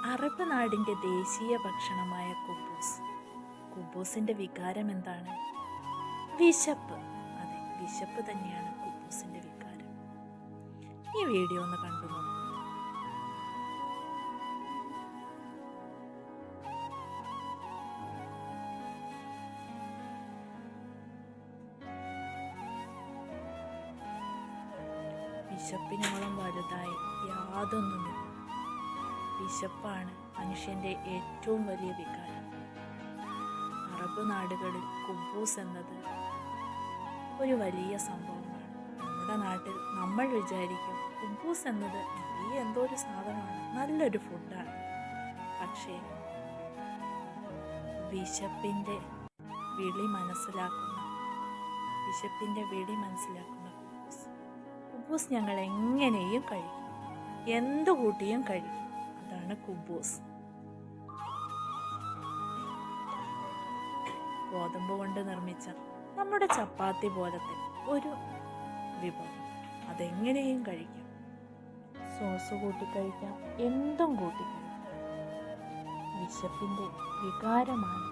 Arab നാടിൻ്റെ ദേശീയ ഭക്ഷണമായ കുബൂസ്. കുബൂസിൻ്റെ വികാരം എന്താണ്? വിശപ്പ്. അതെ, വിശപ്പ് തന്നെയാണ് കുബൂസിൻ്റെ വികാരം. ഈ വീഡിയോ ഒന്ന് കണ്ടു നോക്കൂ. വിശപ്പിനോളം വലുതായി യാതൊന്നുമില്ല. വിശപ്പാണ് മനുഷ്യൻ്റെ ഏറ്റവും വലിയ വികാരം. അറബ് നാടുകളിൽ കുബൂസ് എന്നത് ഒരു വലിയ സംഭവമാണ്. നമ്മുടെ നാട്ടിൽ നമ്മൾ വിചാരിക്കും കുബൂസ് എന്നത് ഈ എന്തോ ഒരു സാധനമാണ്, നല്ലൊരു ഫുഡാണ്. പക്ഷേ വിശപ്പിൻ്റെ വിളി മനസ്സിലാക്കുന്ന കുബൂസ് ഞങ്ങൾ എങ്ങനെയും കഴിക്കും, എന്തു കൂട്ടിയും കഴിക്കും. അതാണ് കുബൂസ്. ഗോതമ്പ് കൊണ്ട് നിർമ്മിച്ച നമ്മുടെ ചപ്പാത്തി പോലത്തെ ഒരു വിഭവം. അതെങ്ങനെയും കഴിക്കാം. സോസ് കൂട്ടി കഴിക്കാം, എന്തും കൂട്ടി കഴിക്കാം. വിശപ്പിൻ്റെ വികാരമാണ്